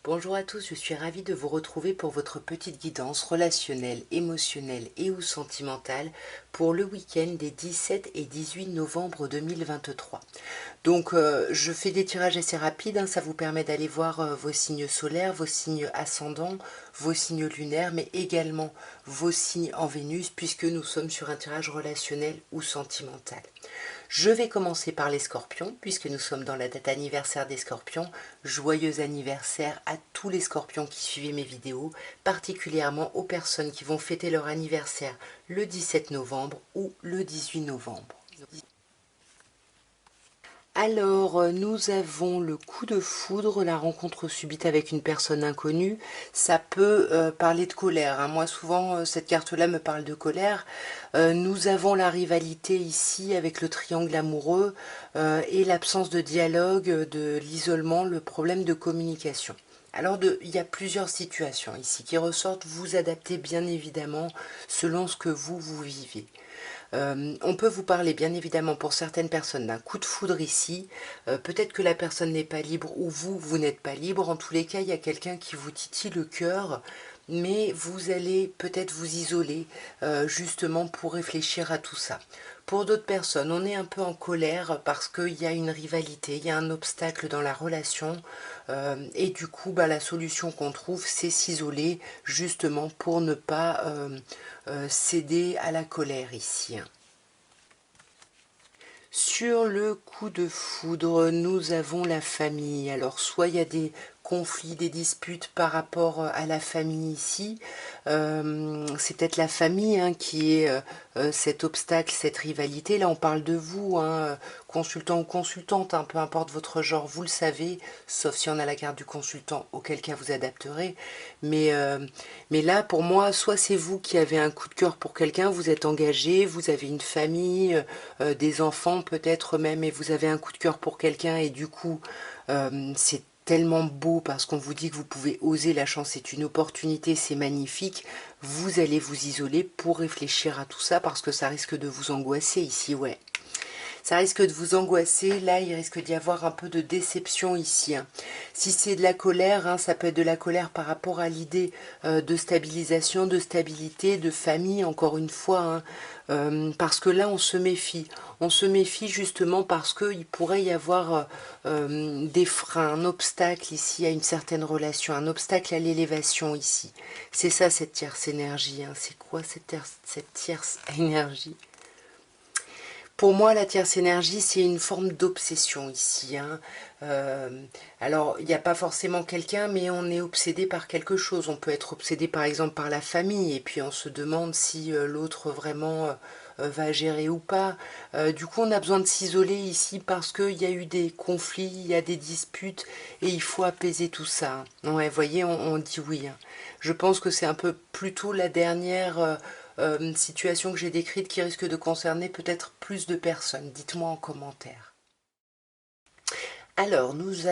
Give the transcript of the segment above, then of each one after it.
Bonjour à tous, je suis ravie de vous retrouver pour votre petite guidance relationnelle, émotionnelle et ou sentimentale pour le week-end des 17 et 18 novembre 2023. Donc je fais des tirages assez rapides, ça vous permet d'aller voir vos signes solaires, vos signes ascendants, vos signes lunaires, mais également vos signes en Vénus puisque nous sommes sur un tirage relationnel ou sentimental. Je vais commencer par les scorpions, puisque nous sommes dans la date anniversaire des scorpions. Joyeux anniversaire à tous les scorpions qui suivaient mes vidéos, particulièrement aux personnes qui vont fêter leur anniversaire le 17 novembre ou le 18 novembre. Alors, nous avons le coup de foudre, la rencontre subite avec une personne inconnue. Ça peut parler de colère. Moi, souvent, cette carte-là me parle de colère. Nous avons la rivalité ici avec le triangle amoureux et l'absence de dialogue, de l'isolement, le problème de communication. Alors, il y a plusieurs situations ici qui ressortent. Vous adaptez bien évidemment selon ce que vous vivez. On peut vous parler bien évidemment pour certaines personnes d'un coup de foudre ici, peut-être que la personne n'est pas libre ou vous n'êtes pas libre, en tous les cas il y a quelqu'un qui vous titille le cœur, mais vous allez peut-être vous isoler justement pour réfléchir à tout ça. Pour d'autres personnes, on est un peu en colère parce qu'il y a une rivalité, il y a un obstacle dans la relation et du coup la solution qu'on trouve c'est s'isoler justement pour ne pas céder à la colère ici. Sur le coup de foudre, nous avons la famille. Alors, soit il y a des conflits, des disputes par rapport à la famille ici. C'est peut-être la famille qui est cet obstacle, cette rivalité. Là, on parle de vous, consultant ou consultante, peu importe votre genre, vous le savez, sauf si on a la carte du consultant, auquel cas vous adapterez. Mais là, pour moi, soit c'est vous qui avez un coup de cœur pour quelqu'un, vous êtes engagé, vous avez une famille, des enfants peut-être même, et vous avez un coup de cœur pour quelqu'un, et du coup, c'est tellement beau parce qu'on vous dit que vous pouvez oser, la chance est une opportunité, c'est magnifique. Vous allez vous isoler pour réfléchir à tout ça parce que ça risque de vous angoisser ici, ouais. Ça risque de vous angoisser, là il risque d'y avoir un peu de déception ici. Si c'est de la colère, ça peut être de la colère par rapport à l'idée de stabilisation, de stabilité, de famille, encore une fois, parce que là on se méfie. On se méfie justement parce qu'il pourrait y avoir des freins, un obstacle ici à une certaine relation, un obstacle à l'élévation ici. C'est ça cette tierce énergie, c'est quoi cette tierce énergie? Pour moi, la tierce énergie, c'est une forme d'obsession ici. Alors, il n'y a pas forcément quelqu'un, mais on est obsédé par quelque chose. On peut être obsédé, par exemple, par la famille, et puis on se demande si l'autre vraiment va gérer ou pas. Du coup, on a besoin de s'isoler ici parce qu'il y a eu des conflits, il y a des disputes, et il faut apaiser tout ça. Ouais, vous voyez, on dit oui. Je pense que c'est un peu plutôt la dernière situation que j'ai décrite qui risque de concerner peut-être plus de personnes. Dites-moi en commentaire. Alors, nous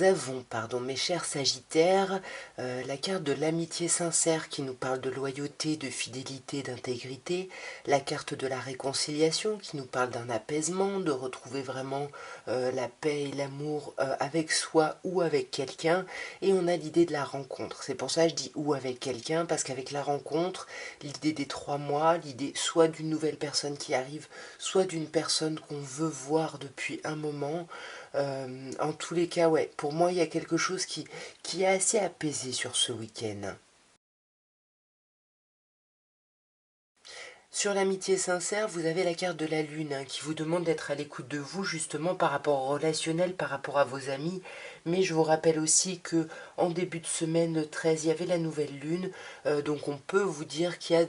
avons, mes chers Sagittaires, la carte de l'amitié sincère qui nous parle de loyauté, de fidélité, d'intégrité, la carte de la réconciliation qui nous parle d'un apaisement, de retrouver vraiment la paix et l'amour avec soi ou avec quelqu'un, et on a l'idée de la rencontre. C'est pour ça que je dis ou avec quelqu'un, parce qu'avec la rencontre, l'idée des 3 mois, l'idée soit d'une nouvelle personne qui arrive, soit d'une personne qu'on veut voir depuis un moment. En tous les cas, ouais, pour moi, il y a quelque chose qui est assez apaisé sur ce week-end. Sur l'amitié sincère, vous avez la carte de la lune qui vous demande d'être à l'écoute de vous justement par rapport au relationnel, par rapport à vos amis. Mais je vous rappelle aussi que en début de semaine 13, il y avait la nouvelle lune. Donc on peut vous dire qu'il y a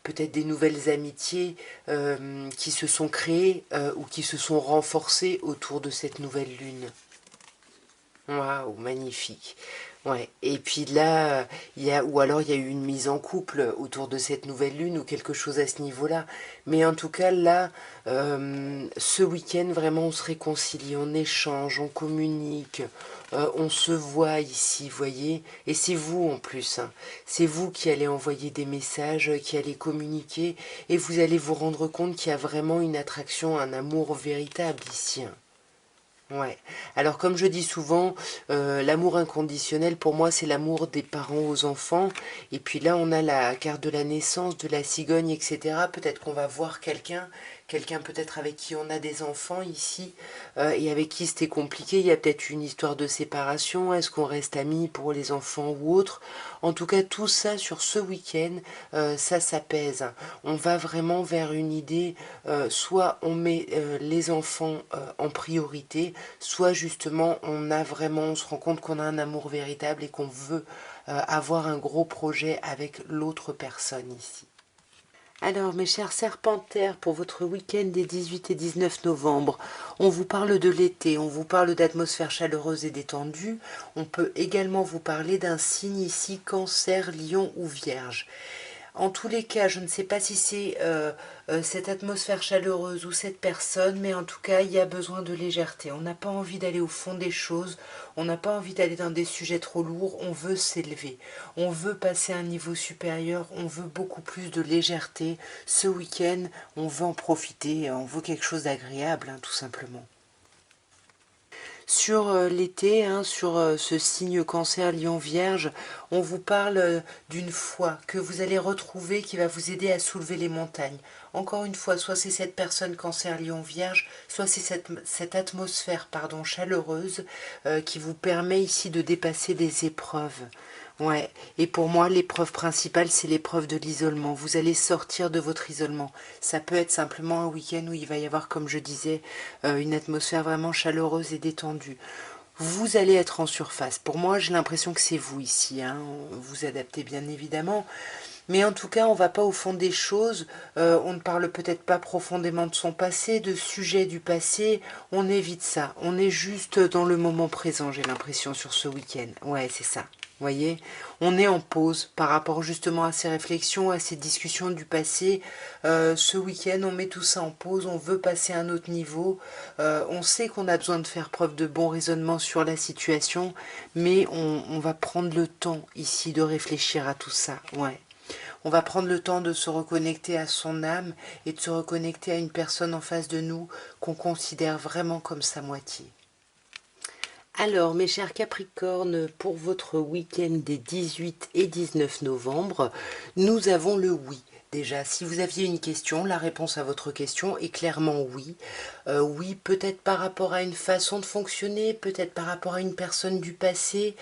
peut-être des nouvelles amitiés qui se sont créées ou qui se sont renforcées autour de cette nouvelle lune. Waouh, magnifique. Ouais. Et puis là, ou alors il y a eu une mise en couple autour de cette nouvelle lune ou quelque chose à ce niveau-là. Mais en tout cas, là, ce week-end, vraiment, on se réconcilie, on échange, on communique, on se voit ici, vous voyez. Et c'est vous en plus. C'est vous qui allez envoyer des messages, qui allez communiquer, et vous allez vous rendre compte qu'il y a vraiment une attraction, un amour véritable ici. Ouais. Alors comme je dis souvent, l'amour inconditionnel pour moi c'est l'amour des parents aux enfants. Et puis là on a la carte de la naissance, de la cigogne, etc. Peut-être qu'on va voir quelqu'un peut-être avec qui on a des enfants ici et avec qui c'était compliqué. Il y a peut-être une histoire de séparation. Est-ce qu'on reste amis pour les enfants ou autre? En tout cas tout ça sur ce week-end, ça s'apaise. On va vraiment vers une idée, soit on met les enfants en priorité, soit justement on se rend compte qu'on a un amour véritable et qu'on veut avoir un gros projet avec l'autre personne ici. Alors, mes chers serpentaires, pour votre week-end des 18 et 19 novembre, on vous parle de l'été, on vous parle d'atmosphère chaleureuse et détendue. On peut également vous parler d'un signe ici, Cancer, Lion ou Vierge. En tous les cas, je ne sais pas si c'est cette atmosphère chaleureuse ou cette personne, mais en tout cas, il y a besoin de légèreté. On n'a pas envie d'aller au fond des choses, on n'a pas envie d'aller dans des sujets trop lourds, on veut s'élever, on veut passer à un niveau supérieur, on veut beaucoup plus de légèreté. Ce week-end, on veut en profiter, on veut quelque chose d'agréable, hein, tout simplement. Sur l'été, hein, sur ce signe cancer, lion, vierge, on vous parle d'une foi que vous allez retrouver qui va vous aider à soulever les montagnes. Encore une fois, soit c'est cette personne cancer, lion, vierge, soit c'est cette atmosphère chaleureuse qui vous permet ici de dépasser des épreuves. Ouais, et pour moi, l'épreuve principale, c'est l'épreuve de l'isolement. Vous allez sortir de votre isolement. Ça peut être simplement un week-end où il va y avoir, comme je disais, une atmosphère vraiment chaleureuse et détendue. Vous allez être en surface. Pour moi, j'ai l'impression que c'est vous ici, hein. Vous adaptez bien évidemment. Mais en tout cas, on ne va pas au fond des choses. On ne parle peut-être pas profondément de son passé, de sujets du passé. On évite ça. On est juste dans le moment présent, j'ai l'impression, sur ce week-end. Ouais, c'est ça. Vous voyez, on est en pause par rapport justement à ces réflexions, à ces discussions du passé. Ce week-end, on met tout ça en pause, on veut passer à un autre niveau. On sait qu'on a besoin de faire preuve de bon raisonnement sur la situation, mais on va prendre le temps ici de réfléchir à tout ça. Ouais. On va prendre le temps de se reconnecter à son âme et de se reconnecter à une personne en face de nous qu'on considère vraiment comme sa moitié. Alors, mes chers Capricornes, pour votre week-end des 18 et 19 novembre, nous avons le oui. Déjà, si vous aviez une question, la réponse à votre question est clairement oui. Oui, peut-être par rapport à une façon de fonctionner, peut-être par rapport à une personne du passé.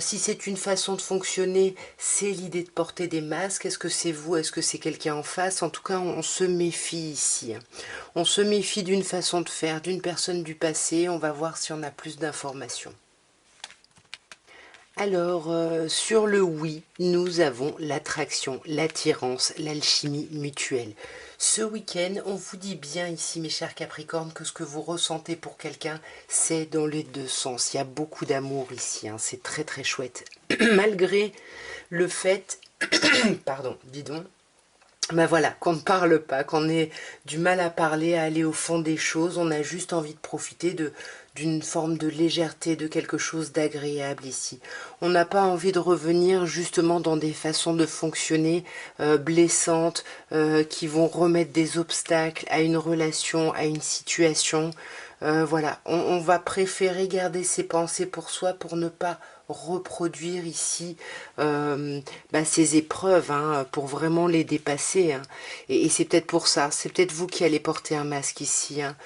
Si c'est une façon de fonctionner, c'est l'idée de porter des masques. Est-ce que c'est vous? Est-ce que c'est quelqu'un en face? En tout cas, on se méfie ici. On se méfie d'une façon de faire, d'une personne du passé. On va voir si on a plus d'informations. Alors, sur le oui, nous avons l'attraction, l'attirance, l'alchimie mutuelle. Ce week-end, on vous dit bien ici, mes chers Capricornes, que ce que vous ressentez pour quelqu'un, c'est dans les deux sens. Il y a beaucoup d'amour ici, hein, c'est très très chouette. Malgré le fait, pardon, dis donc, ben voilà, qu'on ne parle pas, qu'on ait du mal à parler, à aller au fond des choses, on a juste envie de profiter d'une forme de légèreté, de quelque chose d'agréable ici. On n'a pas envie de revenir justement dans des façons de fonctionner blessantes, qui vont remettre des obstacles à une relation, à une situation. Voilà, on va préférer garder ses pensées pour soi pour ne pas reproduire ici ces épreuves, hein, pour vraiment les dépasser, hein. Et c'est peut-être pour ça, c'est peut-être vous qui allez porter un masque ici, hein.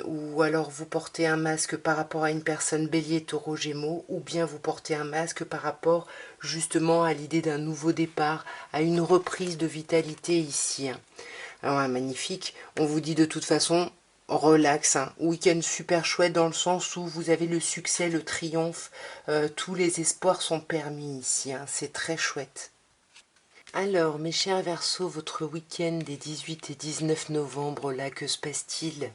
Ou alors vous portez un masque par rapport à une personne bélier, taureau, gémeaux, ou bien vous portez un masque par rapport justement à l'idée d'un nouveau départ, à une reprise de vitalité ici, hein. Alors, ouais, magnifique, on vous dit de toute façon relax, hein. Week-end super chouette dans le sens où vous avez le succès, le triomphe, tous les espoirs sont permis ici, hein. C'est très chouette. Alors, mes chers Verseaux, votre week-end des 18 et 19 novembre, là, que se passe-t-il?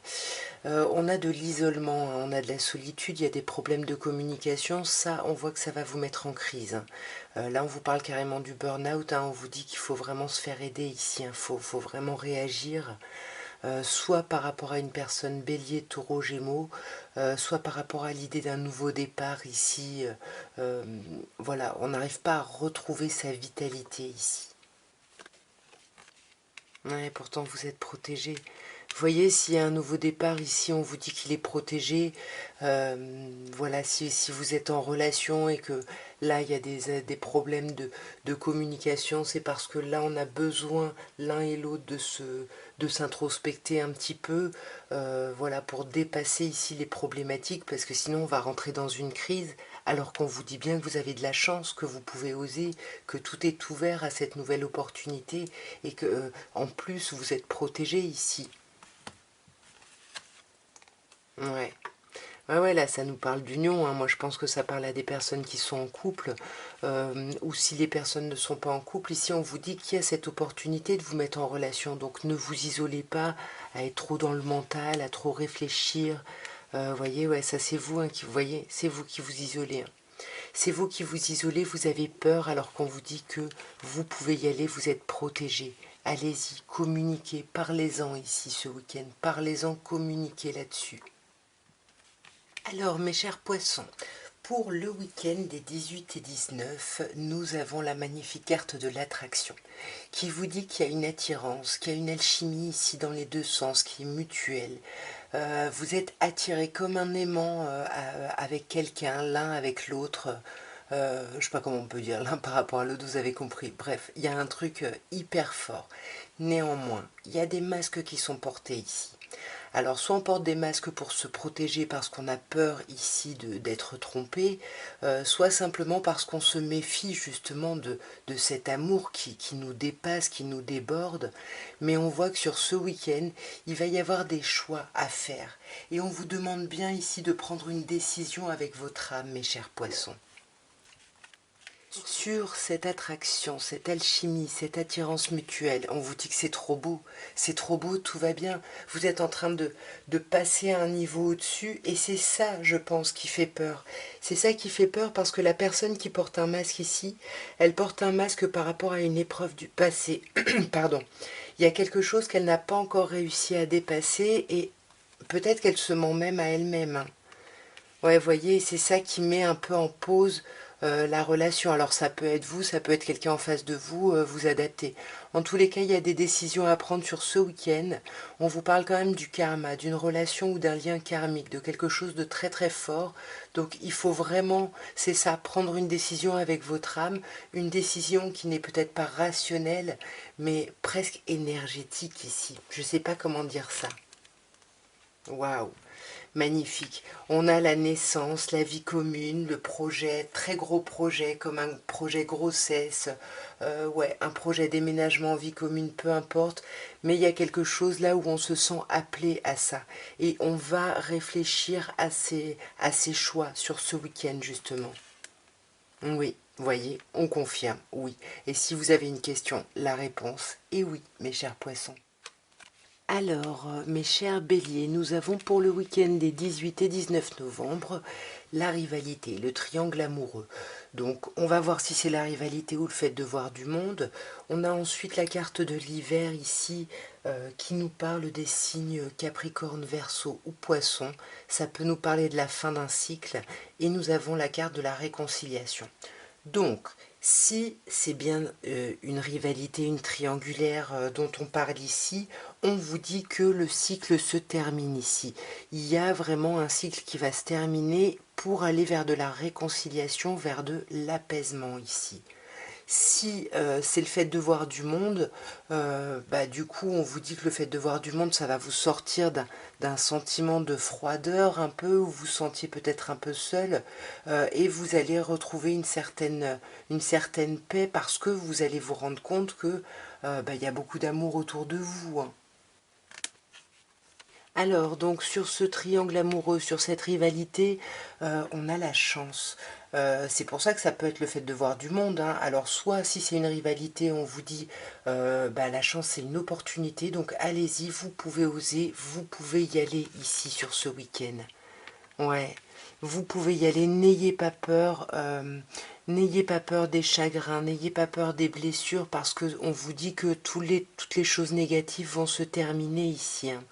On a de l'isolement, hein, on a de la solitude, il y a des problèmes de communication, ça, on voit que ça va vous mettre en crise, hein. Là, on vous parle carrément du burn-out, hein, on vous dit qu'il faut vraiment se faire aider ici, il faut vraiment réagir. Soit par rapport à une personne bélier, taureau, gémeaux, soit par rapport à l'idée d'un nouveau départ ici. Voilà, on n'arrive pas à retrouver sa vitalité ici. Ouais, pourtant vous êtes protégé. Vous voyez, s'il y a un nouveau départ ici, on vous dit qu'il est protégé. Voilà, si vous êtes en relation et que là, il y a des problèmes de communication, c'est parce que là, on a besoin l'un et l'autre de s'introspecter un petit peu, voilà, pour dépasser ici les problématiques, parce que sinon, on va rentrer dans une crise, alors qu'on vous dit bien que vous avez de la chance, que vous pouvez oser, que tout est ouvert à cette nouvelle opportunité, et que, en plus, vous êtes protégé ici. Ouais. Ouais, ouais, là, ça nous parle d'union, hein. Moi, je pense que ça parle à des personnes qui sont en couple, ou si les personnes ne sont pas en couple. Ici, on vous dit qu'il y a cette opportunité de vous mettre en relation. Donc, ne vous isolez pas à être trop dans le mental, à trop réfléchir. Voyez, ouais, ça, c'est vous, hein, qui, vous voyez, c'est vous qui vous isolez, hein. C'est vous qui vous isolez, vous avez peur alors qu'on vous dit que vous pouvez y aller, vous êtes protégé. Allez-y, communiquez, parlez-en ici ce week-end, parlez-en, communiquez là-dessus. Alors, mes chers poissons, pour le week-end des 18 et 19, nous avons la magnifique carte de l'attraction qui vous dit qu'il y a une attirance, qu'il y a une alchimie ici dans les deux sens qui est mutuelle. Vous êtes attirés comme un aimant avec quelqu'un, l'un avec l'autre. Je sais pas comment on peut dire, l'un par rapport à l'autre, vous avez compris. Bref, il y a un truc hyper fort. Néanmoins, il y a des masques qui sont portés ici. Alors, soit on porte des masques pour se protéger parce qu'on a peur ici d'être trompé, soit simplement parce qu'on se méfie justement de cet amour qui nous dépasse, qui nous déborde. Mais on voit que sur ce week-end, il va y avoir des choix à faire. Et on vous demande bien ici de prendre une décision avec votre âme, mes chers poissons. Sur cette attraction, cette alchimie, cette attirance mutuelle, on vous dit que c'est trop beau, tout va bien. Vous êtes en train de passer à un niveau au-dessus et c'est ça, je pense, qui fait peur. C'est ça qui fait peur parce que la personne qui porte un masque ici, elle porte un masque par rapport à une épreuve du passé. Pardon. Il y a quelque chose qu'elle n'a pas encore réussi à dépasser et peut-être qu'elle se ment même à elle-même, hein. Ouais, voyez, c'est ça qui met un peu en pause la relation. Alors ça peut être vous, ça peut être quelqu'un en face de vous, vous adaptez. En tous les cas, il y a des décisions à prendre sur ce week-end. On vous parle quand même du karma, d'une relation ou d'un lien karmique, de quelque chose de très très fort. Donc il faut vraiment, c'est ça, prendre une décision avec votre âme, une décision qui n'est peut-être pas rationnelle, mais presque énergétique ici. Je ne sais pas comment dire ça. Waouh! Magnifique. On a la naissance, la vie commune, le projet, très gros projet, comme un projet grossesse, ouais, un projet déménagement, vie commune, peu importe. Mais il y a quelque chose là où on se sent appelé à ça. Et on va réfléchir à ces choix sur ce week-end, justement. Oui, voyez, on confirme, oui. Et si vous avez une question, la réponse est oui, mes chers poissons. Alors, mes chers béliers, nous avons pour le week-end des 18 et 19 novembre la rivalité, le triangle amoureux. Donc, on va voir si c'est la rivalité ou le fait de voir du monde. On a ensuite la carte de l'hiver ici qui nous parle des signes Capricorne, Verseau ou Poisson. Ça peut nous parler de la fin d'un cycle. Et nous avons la carte de la réconciliation. Donc, si c'est bien une rivalité, une triangulaire dont on parle ici, on vous dit que le cycle se termine ici. Il y a vraiment un cycle qui va se terminer pour aller vers de la réconciliation, vers de l'apaisement ici. Si c'est le fait de voir du monde, bah, du coup on vous dit que le fait de voir du monde, ça va vous sortir d'un sentiment de froideur un peu, où vous vous sentiez peut-être un peu seul, et vous allez retrouver une certaine paix parce que vous allez vous rendre compte que bah, y a beaucoup d'amour autour de vous, hein. Alors, donc sur ce triangle amoureux, sur cette rivalité, on a la chance. C'est pour ça que ça peut être le fait de voir du monde, hein. Alors, soit si c'est une rivalité, on vous dit, bah, la chance c'est une opportunité, donc allez-y, vous pouvez oser, vous pouvez y aller ici sur ce week-end. Ouais, vous pouvez y aller, n'ayez pas peur des chagrins, n'ayez pas peur des blessures, parce que on vous dit que toutes les choses négatives vont se terminer ici, hein.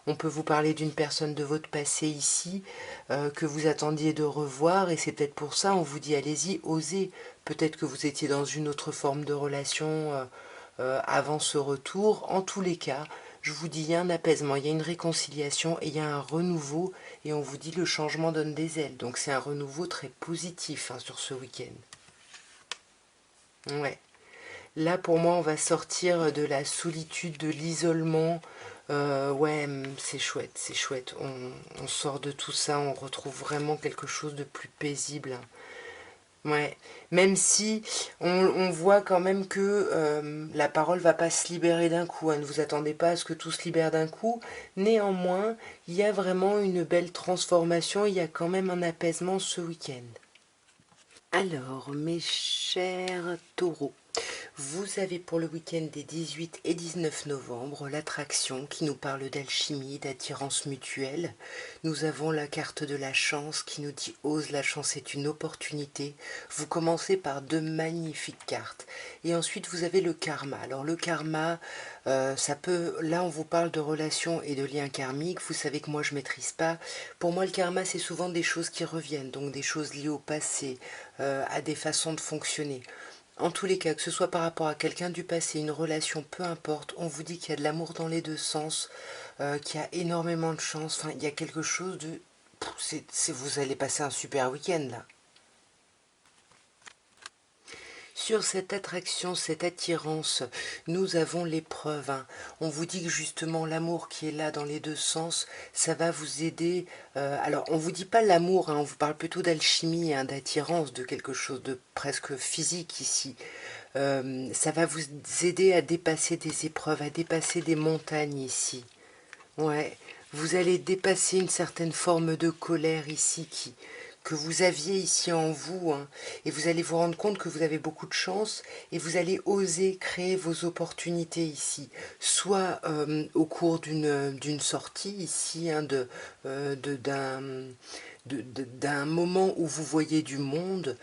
On peut vous parler d'une personne de votre passé ici, que vous attendiez de revoir, et c'est peut-être pour ça, on vous dit allez-y, osez. Peut-être que vous étiez dans une autre forme de relation avant ce retour. En tous les cas, je vous dis, il y a un apaisement, il y a une réconciliation et il y a un renouveau. Et on vous dit le changement donne des ailes. Donc c'est un renouveau très positif hein, sur ce week-end. Ouais. Là, pour moi, on va sortir de la solitude, de l'isolement. Ouais, c'est chouette, c'est chouette. On sort de tout ça, on retrouve vraiment quelque chose de plus paisible. Ouais, même si on voit quand même que la parole va pas se libérer d'un coup, hein. Ne vous attendez pas à ce que tout se libère d'un coup. Néanmoins, il y a vraiment une belle transformation, il y a quand même un apaisement ce week-end. Alors, mes chers taureaux, vous avez pour le week-end des 18 et 19 novembre l'attraction qui nous parle d'alchimie, d'attirance mutuelle. Nous avons la carte de la chance qui nous dit ose, la chance est une opportunité. Vous commencez par deux magnifiques cartes. Et ensuite vous avez le karma. Alors le karma, ça peut, là on vous parle de relations et de liens karmiques. Vous savez que moi je maîtrise pas. Pour moi le karma c'est souvent des choses qui reviennent, donc des choses liées au passé, à des façons de fonctionner. En tous les cas, que ce soit par rapport à quelqu'un du passé, une relation, peu importe, on vous dit qu'il y a de l'amour dans les deux sens, qu'il y a énormément de chance, enfin, il y a quelque chose de... vous allez passer un super week-end, là. Sur cette attraction, cette attirance, nous avons l'épreuve. Hein. On vous dit que justement l'amour qui est là dans les deux sens, ça va vous aider. Alors, on vous dit pas l'amour, hein, on vous parle plutôt d'alchimie, hein, d'attirance, de quelque chose de presque physique ici. Ça va vous aider à dépasser des épreuves, à dépasser des montagnes ici. Ouais, vous allez dépasser une certaine forme de colère ici que vous aviez ici en vous, hein, et vous allez vous rendre compte que vous avez beaucoup de chance et vous allez oser créer vos opportunités ici, soit au cours d'une sortie ici, hein, d'un moment où vous voyez du monde,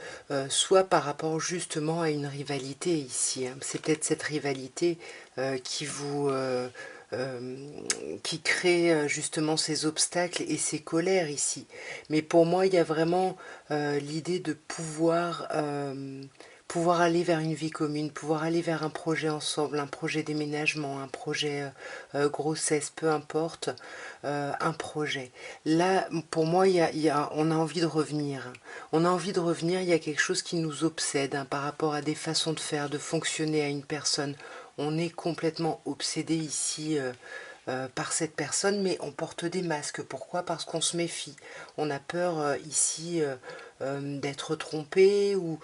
soit par rapport justement à une rivalité ici. Hein. C'est peut-être cette rivalité qui vous... qui crée justement ces obstacles et ces colères ici. Mais pour moi, il y a vraiment l'idée de pouvoir aller vers une vie commune, pouvoir aller vers un projet ensemble, un projet déménagement, un projet grossesse, peu importe, un projet. Là, pour moi, on a envie de revenir. On a envie de revenir, il y a quelque chose qui nous obsède hein, par rapport à des façons de faire, de fonctionner à une personne. On est complètement obsédé ici par cette personne, mais on porte des masques. Pourquoi? Parce qu'on se méfie. On a peur ici d'être trompé ou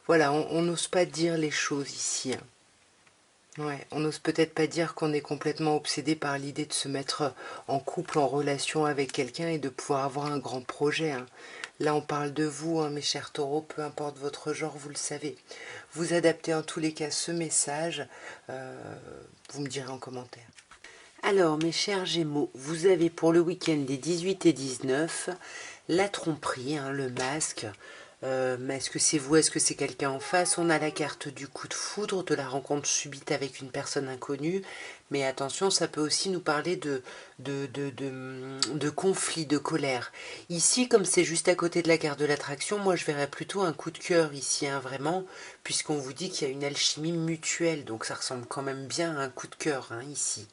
voilà, on n'ose pas dire les choses ici. Hein. Ouais, on n'ose peut-être pas dire qu'on est complètement obsédé par l'idée de se mettre en couple, en relation avec quelqu'un et de pouvoir avoir un grand projet. Hein. Là, on parle de vous, hein, mes chers taureaux, peu importe votre genre, vous le savez. Vous adaptez en tous les cas ce message, vous me direz en commentaire. Alors, mes chers Gémeaux, vous avez pour le week-end des 18 et 19 la tromperie, hein, le masque. Mais est-ce que c'est vous, est-ce que c'est quelqu'un en face? On a la carte du coup de foudre, de la rencontre subite avec une personne inconnue. Mais attention, ça peut aussi nous parler de conflit, de colère. Ici, comme c'est juste à côté de la carte de l'attraction, moi je verrais plutôt un coup de cœur ici, hein, vraiment, puisqu'on vous dit qu'il y a une alchimie mutuelle. Donc ça ressemble quand même bien à un coup de cœur, hein, ici.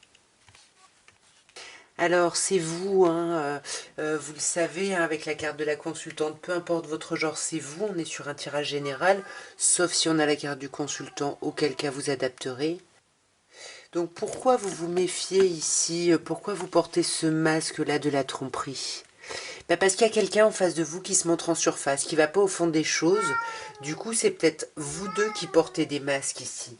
Alors, c'est vous, hein, vous le savez, hein, avec la carte de la consultante, peu importe votre genre, c'est vous, on est sur un tirage général, sauf si on a la carte du consultant, auquel cas vous adapterez. Donc, pourquoi vous vous méfiez ici? Pourquoi vous portez ce masque-là de la tromperie? Ben parce qu'il y a quelqu'un en face de vous qui se montre en surface, qui va pas au fond des choses. Du coup, c'est peut-être vous deux qui portez des masques ici.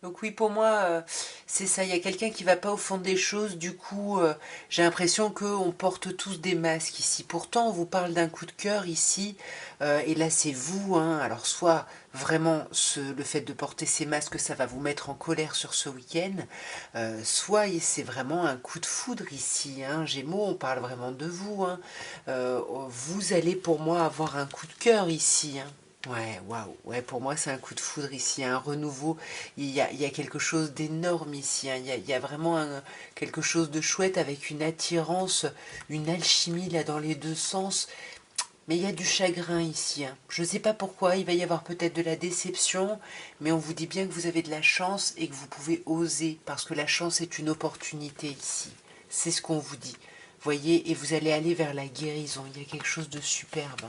Donc oui, pour moi, c'est ça. Il y a quelqu'un qui va pas au fond des choses. Du coup, j'ai l'impression qu'on porte tous des masques ici. Pourtant, on vous parle d'un coup de cœur ici. Et là, c'est vous. Hein. Alors, soit vraiment le fait de porter ces masques, ça va vous mettre en colère sur ce week-end. Soit c'est vraiment un coup de foudre ici. Hein. Gémeaux, on parle vraiment de vous. Hein. Vous allez pour moi avoir un coup de cœur ici. Hein. Ouais, waouh, ouais, pour moi c'est un coup de foudre ici, un renouveau, il y a quelque chose d'énorme ici, hein. Il y a vraiment quelque chose de chouette avec une attirance, une alchimie là dans les deux sens, Mais il y a du chagrin ici, hein. Je ne sais pas pourquoi, il va y avoir peut-être de la déception, mais on vous dit bien que vous avez de la chance et que vous pouvez oser, parce que la chance est une opportunité ici. C'est ce qu'on vous dit. Voyez, et vous allez aller vers la guérison. Il y a quelque chose de superbe.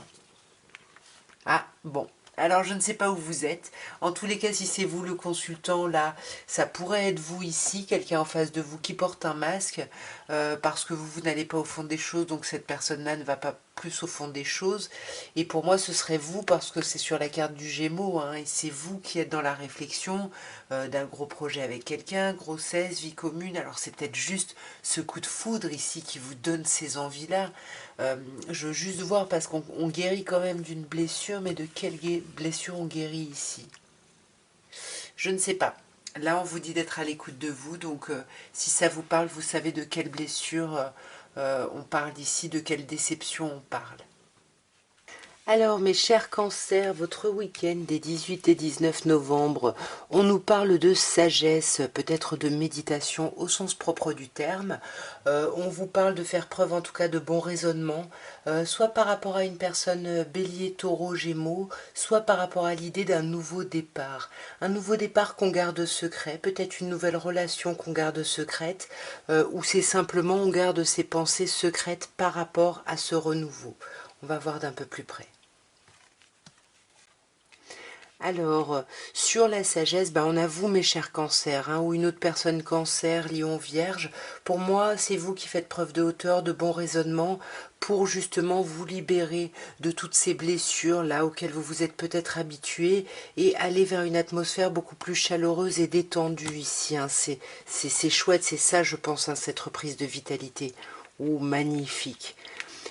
Ah, bon. Alors, je ne sais pas où vous êtes. En tous les cas, si c'est vous le consultant, là, ça pourrait être vous ici, quelqu'un en face de vous qui porte un masque, parce que vous n'allez pas au fond des choses, donc cette personne-là ne va pas plus au fond des choses. Et pour moi, ce serait vous, parce que c'est sur la carte du Gémeaux, hein, et c'est vous qui êtes dans la réflexion d'un gros projet avec quelqu'un, grossesse, vie commune. Alors, c'est peut-être juste ce coup de foudre ici qui vous donne ces envies-là. Je veux juste voir parce qu'on guérit quand même d'une blessure, mais de quelle blessure on guérit ici? Je ne sais pas. Là, on vous dit d'être à l'écoute de vous, donc si ça vous parle, vous savez de quelle blessure on parle ici, de quelle déception on parle. Alors, mes chers cancers, votre week-end des 18 et 19 novembre, on nous parle de sagesse, peut-être de méditation au sens propre du terme. On vous parle de faire preuve en tout cas de bon raisonnement, soit par rapport à une personne bélier, taureau, gémeaux, soit par rapport à l'idée d'un nouveau départ. Un nouveau départ qu'on garde secret, peut-être une nouvelle relation qu'on garde secrète, ou c'est simplement on garde ses pensées secrètes par rapport à ce renouveau. On va voir d'un peu plus près. Alors, sur la sagesse, on a vous, mes chers cancers, hein, ou une autre personne cancer, lion, vierge. Pour moi, c'est vous qui faites preuve de hauteur, de bon raisonnement, pour justement vous libérer de toutes ces blessures là auxquelles vous vous êtes peut-être habitué et aller vers une atmosphère beaucoup plus chaleureuse et détendue ici, hein. C'est chouette, c'est ça, je pense, hein, cette reprise de vitalité. Oh, magnifique.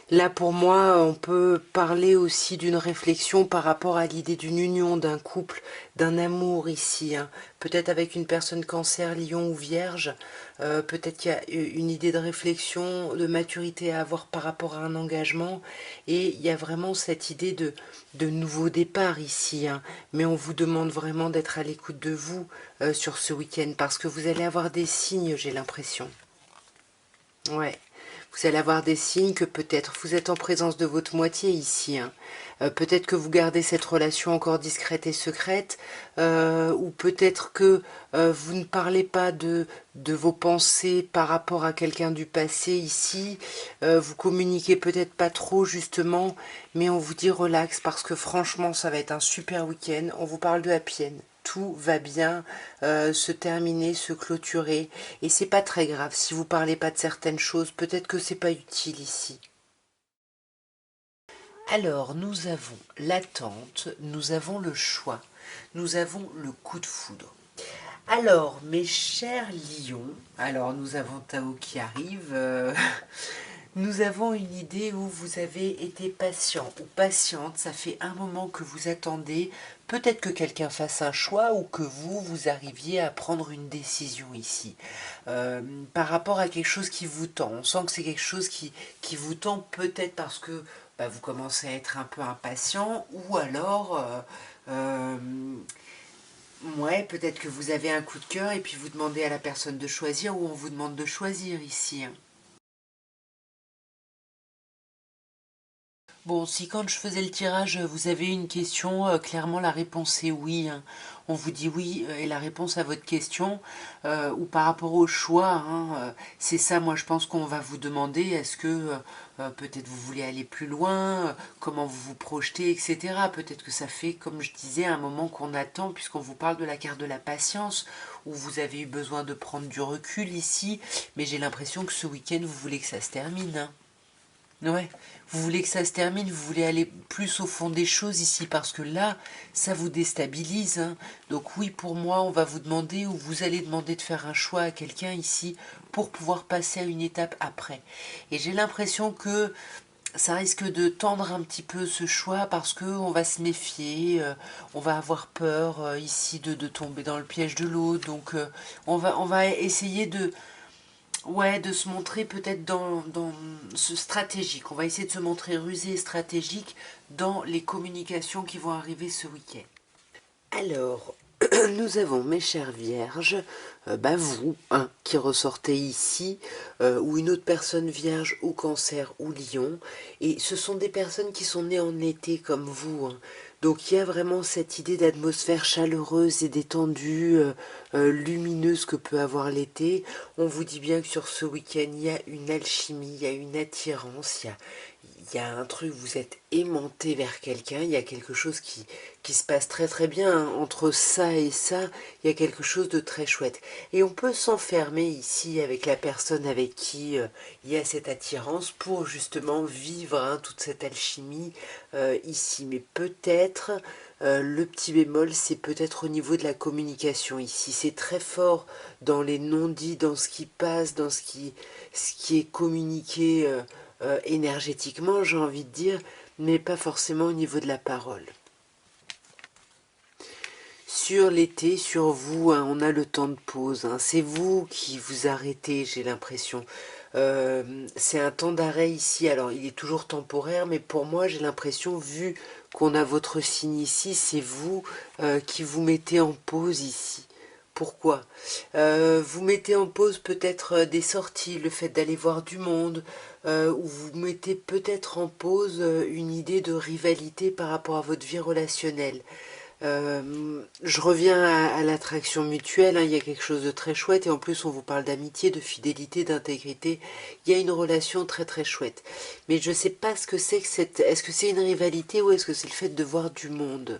Là, pour moi, on peut parler aussi d'une réflexion par rapport à l'idée d'une union, d'un couple, d'un amour ici, hein. Peut-être avec une personne cancer, lion ou vierge. Peut-être qu'il y a une idée de réflexion, de maturité à avoir par rapport à un engagement. Et il y a vraiment cette idée de nouveau départ ici, hein. Mais on vous demande vraiment d'être à l'écoute de vous sur ce week-end parce que vous allez avoir des signes, j'ai l'impression. Ouais, vous allez avoir des signes que peut-être vous êtes en présence de votre moitié ici, hein. Peut-être que vous gardez cette relation encore discrète et secrète, ou peut-être que vous ne parlez pas de vos pensées par rapport à quelqu'un du passé ici. Vous communiquez peut-être pas trop justement, mais on vous dit relax parce que franchement ça va être un super week-end. On vous parle de happy end. Tout va bien se terminer, se clôturer. Et c'est pas très grave. Si vous parlez pas de certaines choses, peut-être que c'est pas utile ici. Alors, nous avons l'attente, nous avons le choix, nous avons le coup de foudre. Alors, mes chers lions, alors nous avons Tao qui arrive. Nous avons une idée où vous avez été patient ou patiente, ça fait un moment que vous attendez, peut-être que quelqu'un fasse un choix ou que vous arriviez à prendre une décision ici. Par rapport à quelque chose qui vous tend, on sent que c'est quelque chose qui vous tend peut-être parce que vous commencez à être un peu impatient ou alors... ouais, peut-être que vous avez un coup de cœur et puis vous demandez à la personne de choisir ou on vous demande de choisir ici, hein. Bon, si quand je faisais le tirage, vous avez une question, clairement la réponse est oui, hein. On vous dit oui et la réponse à votre question, ou par rapport au choix, hein, c'est ça, moi je pense qu'on va vous demander, est-ce que peut-être vous voulez aller plus loin, comment vous vous projetez, etc. Peut-être que ça fait, comme je disais, un moment qu'on attend, puisqu'on vous parle de la carte de la patience, où vous avez eu besoin de prendre du recul ici, mais j'ai l'impression que ce week-end, vous voulez que ça se termine, hein. Ouais, vous voulez que ça se termine, vous voulez aller plus au fond des choses ici, parce que là, ça vous déstabilise, hein. Donc oui, pour moi, on va vous demander, ou vous allez demander de faire un choix à quelqu'un ici, pour pouvoir passer à une étape après. Et j'ai l'impression que ça risque de tendre un petit peu ce choix, parce que on va se méfier, on va avoir peur ici de tomber dans le piège de l'autre, donc on va essayer de... Ouais, de se montrer peut-être dans ce stratégique. On va essayer de se montrer rusé et stratégique dans les communications qui vont arriver ce week-end. Alors, Nous avons, mes chères vierges, vous, hein, qui ressortez ici, ou une autre personne vierge ou cancer ou lion, et ce sont des personnes qui sont nées en été comme vous, hein. Donc il y a vraiment cette idée d'atmosphère chaleureuse et détendue, lumineuse que peut avoir l'été. On vous dit bien que sur ce week-end, il y a une alchimie, il y a une attirance, il y a un truc, vous êtes aimanté vers quelqu'un, il y a quelque chose qui se passe très très bien, hein. Entre ça et ça, il y a quelque chose de très chouette. Et on peut s'enfermer ici avec la personne avec qui il y a cette attirance pour justement vivre, hein, toute cette alchimie ici. Mais peut-être, le petit bémol, c'est peut-être au niveau de la communication ici. C'est très fort dans les non-dits, dans ce qui passe, dans ce qui est communiqué énergétiquement, j'ai envie de dire, mais pas forcément au niveau de la parole. Sur l'été, sur vous, hein, on a le temps de pause, hein. C'est vous qui vous arrêtez, j'ai l'impression. C'est un temps d'arrêt ici, alors il est toujours temporaire, mais pour moi j'ai l'impression, vu qu'on a votre signe ici, c'est vous qui vous mettez en pause ici. Pourquoi vous mettez en pause peut-être des sorties, le fait d'aller voir du monde, ou vous mettez peut-être en pause une idée de rivalité par rapport à votre vie relationnelle. Je reviens à l'attraction mutuelle, hein, il y a quelque chose de très chouette, et en plus on vous parle d'amitié, de fidélité, d'intégrité. Il y a une relation très très chouette. Mais je ne sais pas ce que c'est que cette... Est-ce que c'est une rivalité ou est-ce que c'est le fait de voir du monde?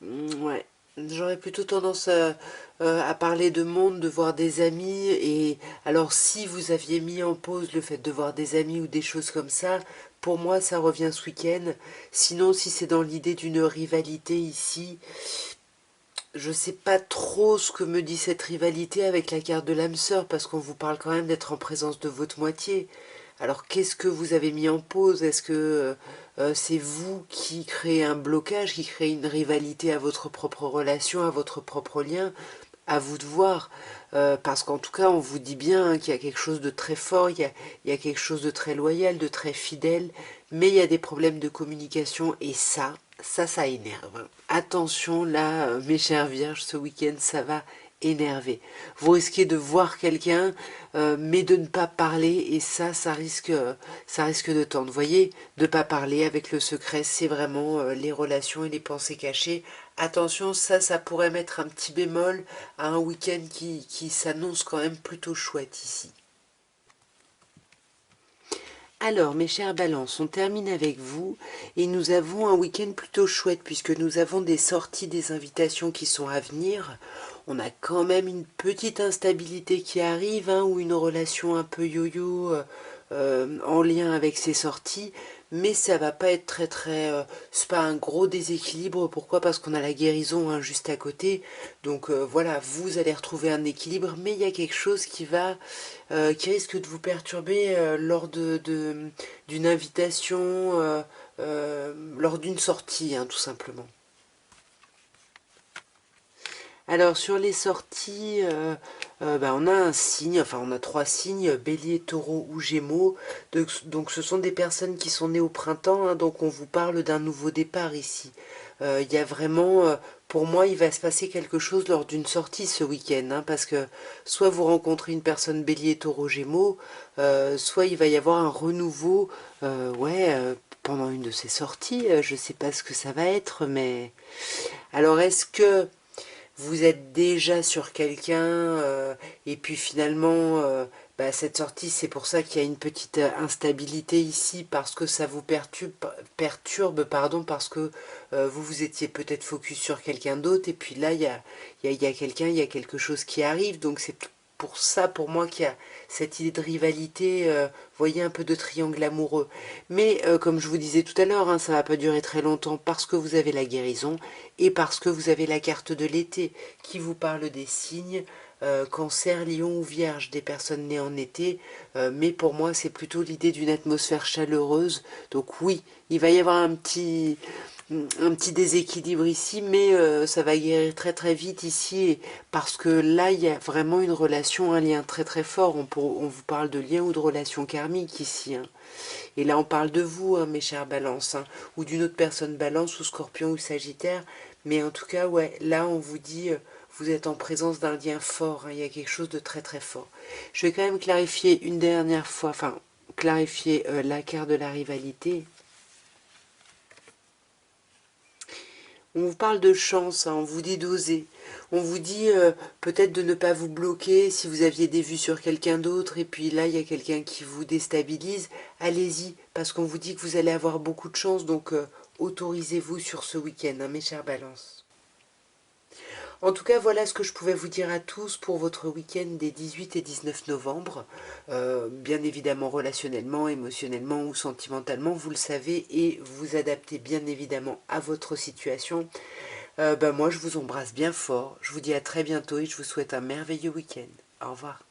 Ouais, j'aurais plutôt tendance à parler de monde, de voir des amis, et alors si vous aviez mis en pause le fait de voir des amis ou des choses comme ça, pour moi ça revient ce week-end. Sinon, si c'est dans l'idée d'une rivalité ici, je sais pas trop ce que me dit cette rivalité avec la carte de l'âme sœur, parce qu'on vous parle quand même d'être en présence de votre moitié. Alors qu'est-ce que vous avez mis en pause? Est-ce que c'est vous qui créez un blocage, qui créez une rivalité à votre propre relation, à votre propre lien? À vous de voir, parce qu'en tout cas on vous dit bien, hein, qu'il y a quelque chose de très fort, il y a quelque chose de très loyal, de très fidèle, mais il y a des problèmes de communication et ça énerve. Attention là, mes chères vierges, ce week-end ça va énerver. Vous risquez de voir quelqu'un, mais de ne pas parler, et ça risque de tendre. Vous voyez, de ne pas parler avec le secret, c'est vraiment les relations et les pensées cachées. Attention, ça pourrait mettre un petit bémol à un week-end qui s'annonce quand même plutôt chouette ici. Alors, mes chères balances, on termine avec vous et nous avons un week-end plutôt chouette puisque nous avons des sorties, des invitations qui sont à venir. On a quand même une petite instabilité qui arrive, hein, ou une relation un peu yo-yo en lien avec ces sorties, mais ça va pas être très très... c'est pas un gros déséquilibre. Pourquoi? Parce qu'on a la guérison, hein, juste à côté. Donc voilà, vous allez retrouver un équilibre, mais il y a quelque chose qui risque de vous perturber lors d'une invitation, lors d'une sortie, hein, tout simplement. Alors sur les sorties, on a un signe, enfin on a trois signes, bélier, taureau ou gémeaux. Donc ce sont des personnes qui sont nées au printemps, hein, donc on vous parle d'un nouveau départ ici. Il y a vraiment, pour moi, il va se passer quelque chose lors d'une sortie ce week-end, hein, parce que soit vous rencontrez une personne bélier, taureau, gémeaux, soit il va y avoir un renouveau, pendant une de ces sorties. Je ne sais pas ce que ça va être, mais... Alors est-ce que vous êtes déjà sur quelqu'un, et puis finalement cette sortie, c'est pour ça qu'il y a une petite instabilité ici, parce que ça vous perturbe, pardon, parce que vous étiez peut-être focus sur quelqu'un d'autre, et puis là il y a quelqu'un, il y a quelque chose qui arrive, donc c'est pour ça, pour moi, qu'il y a cette idée de rivalité, voyez, un peu de triangle amoureux. Mais comme je vous disais tout à l'heure, hein, ça ne va pas durer très longtemps parce que vous avez la guérison et parce que vous avez la carte de l'été qui vous parle des signes, cancer, lion ou vierge, des personnes nées en été. Mais pour moi, c'est plutôt l'idée d'une atmosphère chaleureuse. Donc oui, il va y avoir un petit déséquilibre ici, mais ça va guérir très très vite ici, parce que là, il y a vraiment une relation, un lien très très fort. On vous parle de lien ou de relation karmique ici, hein. Et là, on parle de vous, hein, mes chers balances, hein, ou d'une autre personne balance, ou scorpion, ou sagittaire. Mais en tout cas, ouais, là, on vous dit, vous êtes en présence d'un lien fort, hein, il y a quelque chose de très très fort. Je vais quand même clarifier une dernière fois, enfin, clarifier la carte de la rivalité. On vous parle de chance, hein, on vous dit d'oser. On vous dit peut-être de ne pas vous bloquer si vous aviez des vues sur quelqu'un d'autre et puis là il y a quelqu'un qui vous déstabilise. Allez-y, parce qu'on vous dit que vous allez avoir beaucoup de chance, donc autorisez-vous sur ce week-end, hein, mes chers balances. En tout cas, voilà ce que je pouvais vous dire à tous pour votre week-end des 18 et 19 novembre. Bien évidemment relationnellement, émotionnellement ou sentimentalement, vous le savez, et vous adaptez bien évidemment à votre situation. Moi, je vous embrasse bien fort. Je vous dis à très bientôt et je vous souhaite un merveilleux week-end. Au revoir.